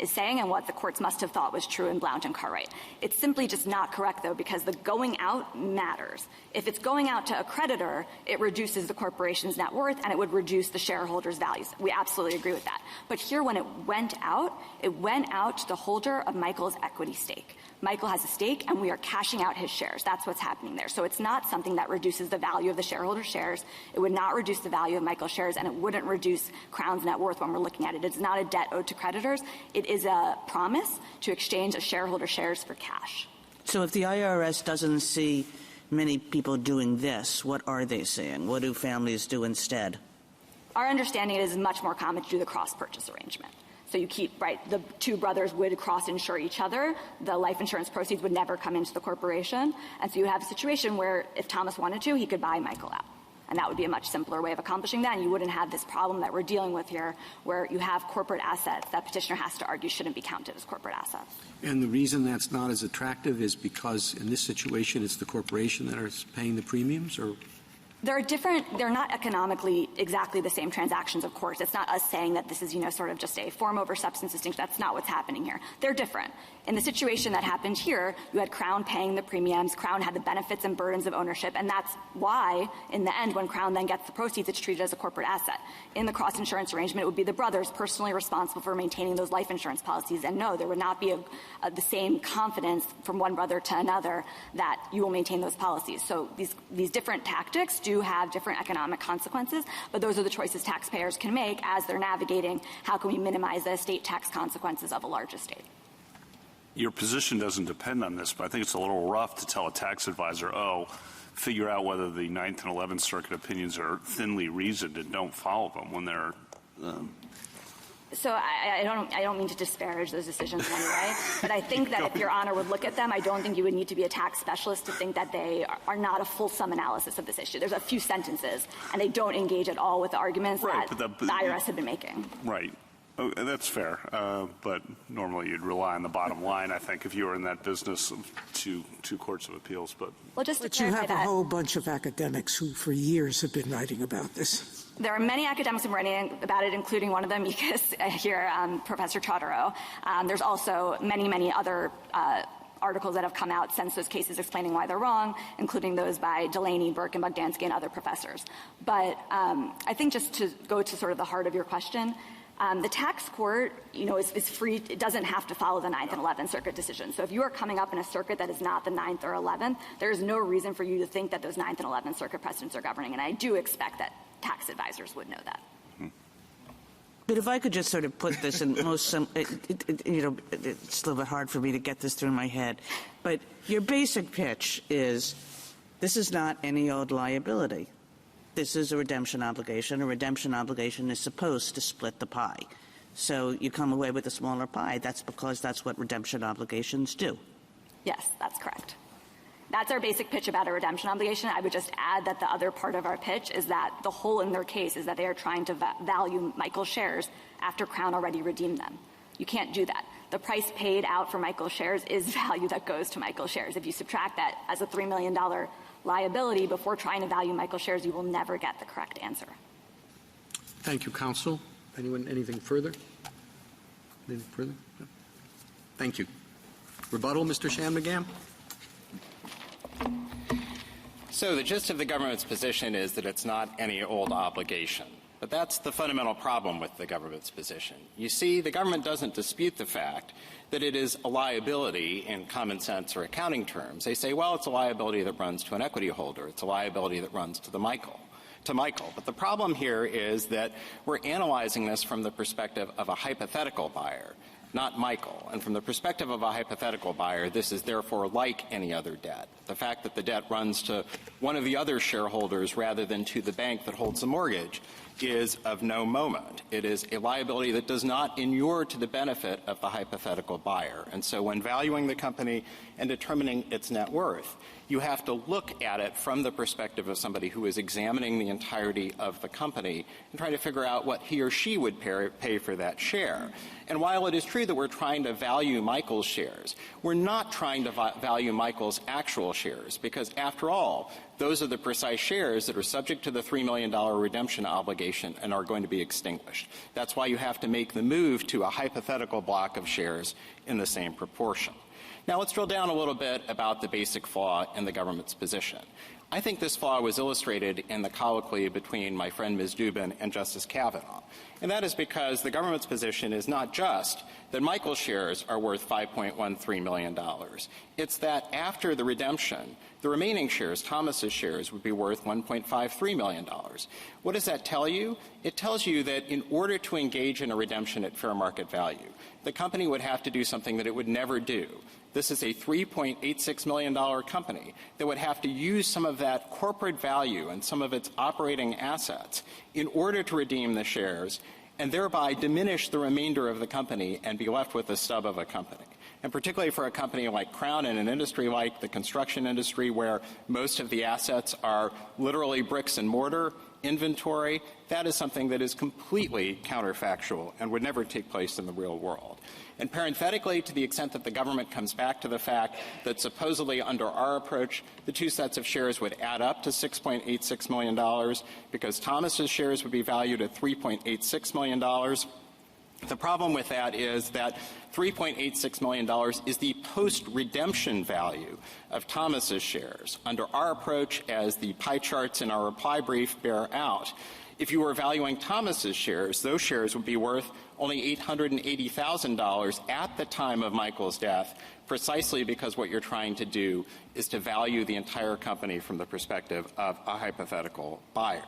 is saying and what the courts must have thought was true in Blount and Cartwright. It's simply just not correct, though, because the going out matters. If it's going out to a creditor, it reduces the corporation's net worth and it would reduce the shareholders' values. We absolutely agree with that. But here, when it went out to the holder of Michael's equity stake. Michael has a stake, and we are cashing out his shares. That's what's happening there. So it's not something that reduces the value of the shareholder shares. It would not reduce the value of Michael's shares, and it wouldn't reduce Crown's net worth when we're looking at it. It's not a debt owed to creditors. It is a promise to exchange a shareholder shares for cash. So if the IRS doesn't see many people doing this, what are they saying? What do families do instead? Our understanding is much more common to do the cross-purchase arrangement. So you keep, right, the two brothers would cross-insure each other. The life insurance proceeds would never come into the corporation. And so you have a situation where if Thomas wanted to, he could buy Michael out. And that would be a much simpler way of accomplishing that. And you wouldn't have this problem that we're dealing with here where you have corporate assets that petitioner has to argue shouldn't be counted as corporate assets. And the reason that's not as attractive is because in this situation it's the corporation that is paying the premiums, or? They're different. They're not economically exactly the same transactions, of course. It's not us saying that this is, sort of just a form over substance distinction. That's not what's happening here. They're different. In the situation that happened here, you had Crown paying the premiums. Crown had the benefits and burdens of ownership. And that's why, in the end, when Crown then gets the proceeds, it's treated as a corporate asset. In the cross-insurance arrangement, it would be the brothers personally responsible for maintaining those life insurance policies. And no, there would not be the same confidence from one brother to another that you will maintain those policies. So these different tactics do have different economic consequences, but those are the choices taxpayers can make as they're navigating how can we minimize the estate tax consequences of a large estate. Your position doesn't depend on this, but I think it's a little rough to tell a tax advisor, figure out whether the 9th and 11th Circuit opinions are thinly reasoned and don't follow them when they're So I don't mean to disparage those decisions in any way, but I think that if Your Honor would look at them, I don't think you would need to be a tax specialist to think that they are not a fulsome analysis of this issue. There's a few sentences, and they don't engage at all with the arguments that the IRS have been making. Right. Oh, that's fair. But normally you'd rely on the bottom line, I think, if you were in that business of two courts of appeals. But you have a whole bunch of academics who for years have been writing about this. There are many academics who are writing about it, including one of them here, Professor Chartereau. There's also many other articles that have come out since those cases explaining why they're wrong, including those by Delaney, Burke, and Bogdansky, and other professors. But I think just to go to sort of the heart of your question, the tax court, is free. It doesn't have to follow the 9th and 11th Circuit decisions. So if you are coming up in a circuit that is not the 9th or 11th, there is no reason for you to think that those 9th and 11th Circuit precedents are governing. And I do expect that tax advisors would know that. But if I could just sort of put this in it's a little bit hard for me to get this through my head. But your basic pitch is this is not any old liability. This is a redemption obligation. A redemption obligation is supposed to split the pie. So you come away with a smaller pie. That's because that's what redemption obligations do. Yes, that's correct. That's our basic pitch about a redemption obligation. I would just add that the other part of our pitch is that the hole in their case is that they are trying to value Michael's shares after Crown already redeemed them. You can't do that. The price paid out for Michael's shares is value that goes to Michael's shares. If you subtract that as a $3 million liability before trying to value Michael's shares, you will never get the correct answer. Thank you, counsel. Anything further? Anything further? No. Thank you. Rebuttal, Mr. Shanmugam? So the gist of the government's position is that it's not any old obligation. But that's the fundamental problem with the government's position. You see, the government doesn't dispute the fact that it is a liability in common sense or accounting terms. They say, well, it's a liability that runs to an equity holder. It's a liability that runs to Michael. But the problem here is that we're analyzing this from the perspective of a hypothetical buyer. not Michael. And from the perspective of a hypothetical buyer, this is therefore like any other debt. The fact that the debt runs to one of the other shareholders rather than to the bank that holds the mortgage is of no moment. It is a liability that does not inure to the benefit of the hypothetical buyer. And so when valuing the company and determining its net worth, you have to look at it from the perspective of somebody who is examining the entirety of the company and trying to figure out what he or she would pay for that share. And while it is true that we're trying to value Michael's shares, we're not trying to value Michael's actual shares, because after all, those are the precise shares that are subject to the $3 million redemption obligation and are going to be extinguished. That's why you have to make the move to a hypothetical block of shares in the same proportion. Now let's drill down a little bit about the basic flaw in the government's position. I think this flaw was illustrated in the colloquy between my friend Ms. Dubin and Justice Kavanaugh. And that is because the government's position is not just that Michael's shares are worth $5.13 million. It's that after the redemption, the remaining shares, Thomas's shares, would be worth $1.53 million. What does that tell you? It tells you that in order to engage in a redemption at fair market value, the company would have to do something that it would never do. This is a $3.86 million company that would have to use some of that corporate value and some of its operating assets in order to redeem the shares and thereby diminish the remainder of the company and be left with the stub of a company. And particularly for a company like Crown in an industry like the construction industry where most of the assets are literally bricks and mortar, inventory, that is something that is completely counterfactual and would never take place in the real world. And parenthetically, to the extent that the government comes back to the fact that supposedly under our approach, the two sets of shares would add up to $6.86 million because Thomas's shares would be valued at $3.86 million. The problem with that is that $3.86 million is the post-redemption value of Thomas's shares. Under our approach, as the pie charts in our reply brief bear out, if you were valuing Thomas's shares, those shares would be worth only $880,000 at the time of Michael's death, precisely because what you're trying to do is to value the entire company from the perspective of a hypothetical buyer.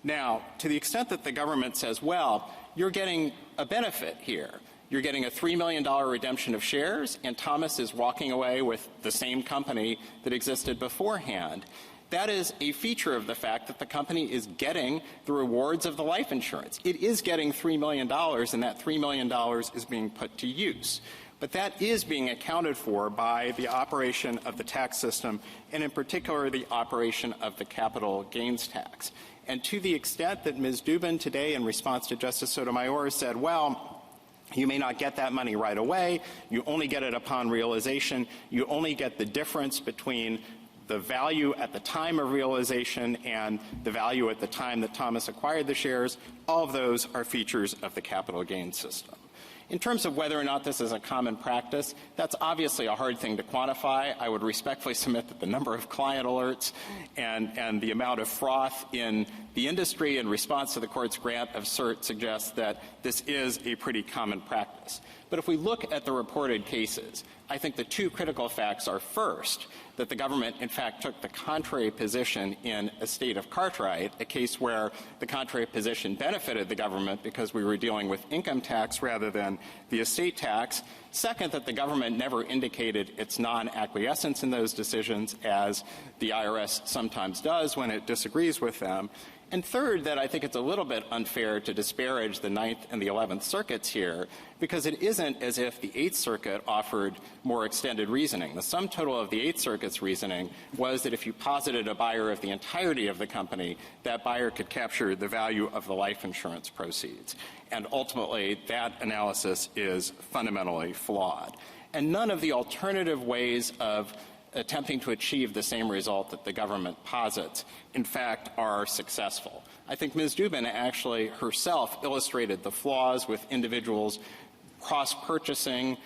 Now, to the extent that the government says, well, you're getting a benefit here. You're getting a $3 million redemption of shares, and Thomas is walking away with the same company that existed beforehand. That is a feature of the fact that the company is getting the rewards of the life insurance. It is getting $3 million, and that $3 million is being put to use. But that is being accounted for by the operation of the tax system, and in particular the operation of the capital gains tax. And to the extent that Ms. Dubin today, in response to Justice Sotomayor, said, well, you may not get that money right away, you only get it upon realization, you only get the difference between the value at the time of realization and the value at the time that Thomas acquired the shares, all of those are features of the capital gains system. In terms of whether or not this is a common practice, that's obviously a hard thing to quantify. I would respectfully submit that the number of client alerts and the amount of froth in the industry in response to the court's grant of cert suggests that this is a pretty common practice. But if we look at the reported cases, I think the two critical facts are, first, that the government, in fact, took the contrary position in Estate of Cartwright, a case where the contrary position benefited the government because we were dealing with income tax rather than the estate tax. Second, that the government never indicated its non-acquiescence in those decisions, as the IRS sometimes does when it disagrees with them. And third, that I think it's a little bit unfair to disparage the Ninth and the 11th Circuits here, because it isn't as if the Eighth Circuit offered more extended reasoning. The sum total of the Eighth Circuit's reasoning was that if you posited a buyer of the entirety of the company, that buyer could capture the value of the life insurance proceeds. And ultimately, that analysis is fundamentally flawed. And none of the alternative ways of attempting to achieve the same result that the government posits, in fact, are successful. I think Ms. Dubin actually herself illustrated the flaws with individuals cross-purchasing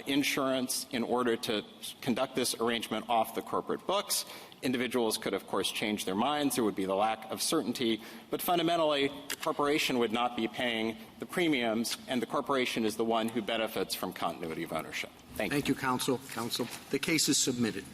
insurance in order to conduct this arrangement off the corporate books. Individuals could, of course, change their minds. There would be the lack of certainty. But fundamentally, the corporation would not be paying the premiums, and the corporation is the one who benefits from continuity of ownership. Thank you. Thank you, counsel. The case is submitted.